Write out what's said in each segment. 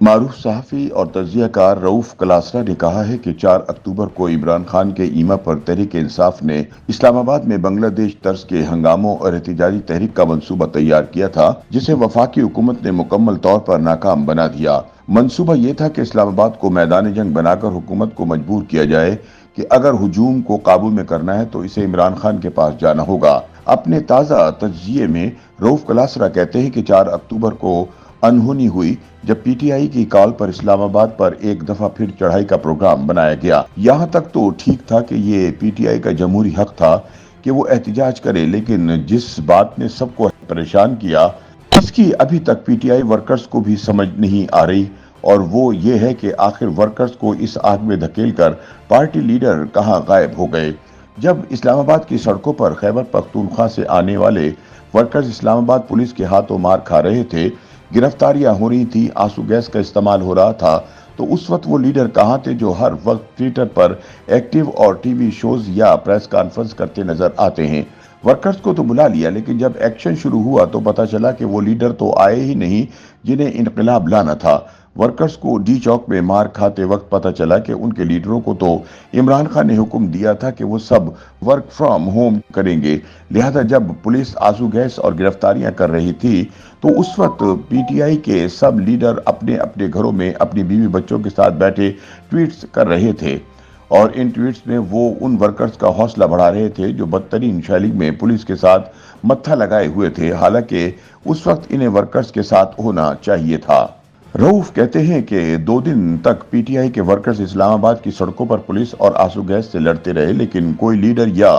معروف صحافی اور تجزیہ کار رؤف کلاسرا نے کہا ہے کہ 4 اکتوبر کو عمران خان کے ایما پر تحریک انصاف نے اسلام آباد میں بنگلہ دیش طرز کے ہنگاموں اور احتجاجی تحریک کا منصوبہ تیار کیا تھا، جسے وفاقی حکومت نے مکمل طور پر ناکام بنا دیا۔ منصوبہ یہ تھا کہ اسلام آباد کو میدان جنگ بنا کر حکومت کو مجبور کیا جائے کہ اگر ہجوم کو قابو میں کرنا ہے تو اسے عمران خان کے پاس جانا ہوگا۔ اپنے تازہ تجزیے میں رؤف کلاسرا کہتے ہیں کہ 4 اکتوبر کو انہونی ہوئی جب پی ٹی آئی کی کال پر اسلام آباد پر ایک دفعہ پھر چڑھائی کا پروگرام بنایا گیا۔ یہاں تک تو ٹھیک تھا کہ یہ پی ٹی آئی کا جمہوری حق تھا کہ وہ احتجاج کرے، لیکن جس بات نے سب کو پریشان کیا اس کی ابھی تک پی ٹی آئی ورکرز کو بھی سمجھ نہیں آ رہی، اور وہ یہ ہے کہ آخر ورکرز کو اس آگ میں دھکیل کر پارٹی لیڈر کہاں غائب ہو گئے۔ جب اسلام آباد کی سڑکوں پر خیبر پختونخوا سے آنے والے ورکرز اسلام آباد پولیس کے ہاتھوں مار کھا رہے تھے، گرفتاریاں ہو رہی تھی، آنسو گیس کا استعمال ہو رہا تھا، تو اس وقت وہ لیڈر کہاں تھے جو ہر وقت ٹویٹر پر ایکٹیو اور ٹی وی شوز یا پریس کانفرنس کرتے نظر آتے ہیں؟ ورکرز کو تو بلا لیا، لیکن جب ایکشن شروع ہوا تو پتہ چلا کہ وہ لیڈر تو آئے ہی نہیں جنہیں انقلاب لانا تھا۔ ورکرز کو ڈی چوک میں مار کھاتے وقت پتہ چلا کہ ان کے لیڈروں کو تو عمران خان نے حکم دیا تھا کہ وہ سب ورک فرام ہوم کریں گے، لہذا جب پولیس آنسو گیس اور گرفتاریاں کر رہی تھی تو اس وقت پی ٹی آئی کے سب لیڈر اپنے اپنے گھروں میں اپنی بیوی بچوں کے ساتھ بیٹھے ٹویٹس کر رہے تھے، اور ان ٹویٹس میں وہ ان ورکرز کا حوصلہ بڑھا رہے تھے جو بدترین شیلی میں پولیس کے ساتھ متھا لگائے ہوئے تھے، حالانکہ اس وقت انہیں ورکرز کے ساتھ ہونا چاہیے تھا۔ رؤف کہتے ہیں کہ 2 دن تک پی ٹی آئی کے ورکرز اسلام آباد کی سڑکوں پر پولیس اور آنسو گیس سے لڑتے رہے، لیکن کوئی لیڈر یا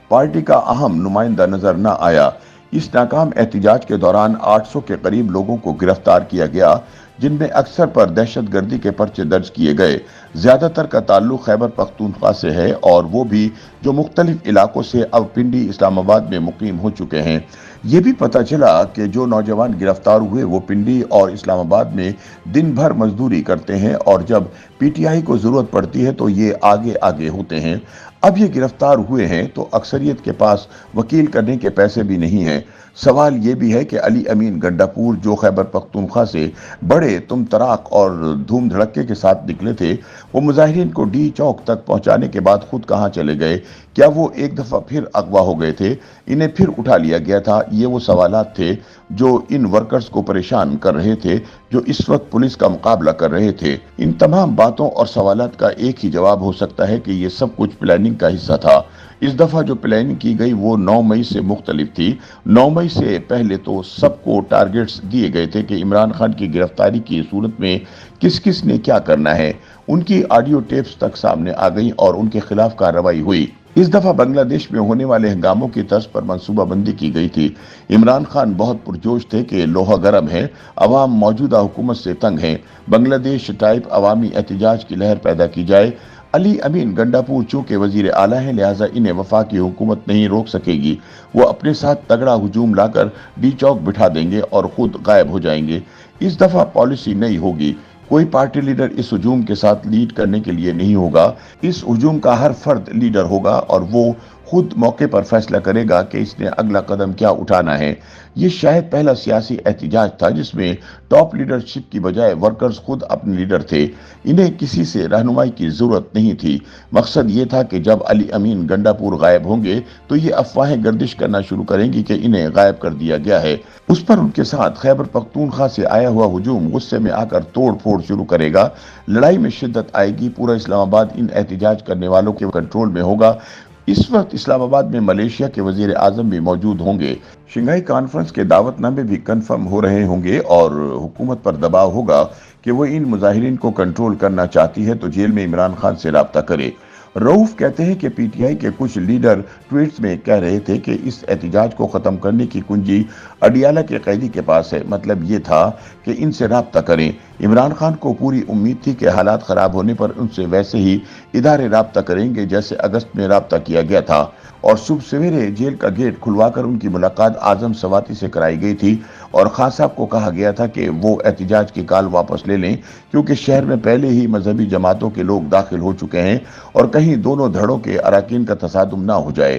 پارٹی کا اہم نمائندہ نظر نہ آیا۔ اس ناکام احتجاج کے دوران 800 کے قریب لوگوں کو گرفتار کیا گیا، جن میں اکثر پر دہشت گردی کے پرچے درج کیے گئے۔ زیادہ تر کا تعلق خیبر پختونخوا سے ہے، اور وہ بھی جو مختلف علاقوں سے اب پنڈی اسلام آباد میں مقیم ہو چکے ہیں۔ یہ بھی پتہ چلا کہ جو نوجوان گرفتار ہوئے وہ پنڈی اور اسلام آباد میں دن بھر مزدوری کرتے ہیں، اور جب پی ٹی آئی کو ضرورت پڑتی ہے تو یہ آگے آگے ہوتے ہیں۔ اب یہ گرفتار ہوئے ہیں تو اکثریت کے پاس وکیل کرنے کے پیسے بھی نہیں ہیں۔ سوال یہ بھی ہے کہ علی امین گنڈا پور جو خیبر پختونخوا سے بڑے تم تراق اور دھوم دھڑکے کے ساتھ نکلے تھے، وہ مظاہرین کو ڈی چوک تک پہنچانے کے بعد خود کہاں چلے گئے؟ کیا وہ ایک دفعہ پھر اغوا ہو گئے تھے؟ انہیں پھر اٹھا لیا گیا تھا؟ یہ وہ سوالات تھے جو ان ورکرز کو پریشان کر رہے تھے جو اس وقت پولیس کا مقابلہ کر رہے تھے۔ ان تمام باتوں اور سوالات کا ایک ہی جواب ہو سکتا ہے کہ یہ سب کچھ پلاننگ کا حصہ تھا۔ اس دفعہ جو پلاننگ کی گئی وہ 9 مئی سے مختلف تھی۔ 9 مئی سے پہلے تو سب کو ٹارگٹس دیے گئے تھے کہ عمران خان کی گرفتاری کی صورت میں کس کس نے کیا کرنا ہے۔ ان کی آڈیو ٹیپس تک سامنے آ گئیں اور ان کے خلاف کارروائی ہوئی۔ اس دفعہ بنگلہ دیش میں ہونے والے ہنگاموں کی طرز پر منصوبہ بندی کی گئی تھی۔ عمران خان بہت پرجوش تھے کہ لوہا گرم ہے، عوام موجودہ حکومت سے تنگ ہیں، بنگلہ دیش ٹائپ عوامی احتجاج کی لہر پیدا کی جائے۔ علی امین گنڈا پور چونکہ وزیر اعلیٰ ہیں، لہٰذا انہیں وفاقی حکومت نہیں روک سکے گی۔ وہ اپنے ساتھ تگڑا ہجوم لا کر ڈی چوک بٹھا دیں گے اور خود غائب ہو جائیں گے۔ اس دفعہ پالیسی نئی ہوگی۔ کوئی پارٹی لیڈر اس ہجوم کے ساتھ لیڈ کرنے کے لیے نہیں ہوگا۔ اس ہجوم کا ہر فرد لیڈر ہوگا اور وہ خود موقع پر فیصلہ کرے گا کہ اس نے اگلا قدم کیا اٹھانا ہے۔ یہ شاید پہلا سیاسی احتجاج تھا جس میں ٹاپ لیڈرشپ کی بجائے ورکرز خود اپنے لیڈر تھے۔ انہیں کسی سے رہنمائی کی ضرورت نہیں تھی۔ مقصد یہ تھا کہ جب علی امین گنڈا پور غائب ہوں گے تو یہ افواہیں گردش کرنا شروع کریں گی کہ انہیں غائب کر دیا گیا ہے۔ اس پر ان کے ساتھ خیبر پختونخوا سے آیا ہوا ہجوم غصے میں آ کر توڑ پھوڑ شروع کرے گا۔ لڑائی میں شدت آئے گی۔ پورا اسلام آباد ان احتجاج کرنے والوں کے کنٹرول میں ہوگا۔ اس وقت اسلام آباد میں ملیشیا کے وزیر اعظم بھی موجود ہوں گے۔ شنگھائی کانفرنس کے دعوت نامے بھی کنفرم ہو رہے ہوں گے، اور حکومت پر دباؤ ہوگا کہ وہ ان مظاہرین کو کنٹرول کرنا چاہتی ہے تو جیل میں عمران خان سے رابطہ کرے۔ رؤف کہتے ہیں کہ پی ٹی آئی کے کچھ لیڈر ٹویٹس میں کہہ رہے تھے کہ اس احتجاج کو ختم کرنے کی کنجی اڈیالہ کے قیدی کے پاس ہے۔ مطلب یہ تھا کہ ان سے رابطہ کریں۔ عمران خان کو پوری امید تھی کہ حالات خراب ہونے پر ان سے ویسے ہی ادارے رابطہ کریں گے جیسے اگست میں رابطہ کیا گیا تھا، اور صبح سویرے جیل کا گیٹ کھلوا کر ان کی ملاقات اعظم سواتی سے کرائی گئی تھی، اور خان صاحب کو کہا گیا تھا کہ وہ احتجاج کی کال واپس لے لیں کیونکہ شہر میں پہلے ہی مذہبی جماعتوں کے لوگ داخل ہو چکے ہیں اور کہیں دونوں دھڑوں کے اراکین کا تصادم نہ ہو جائے۔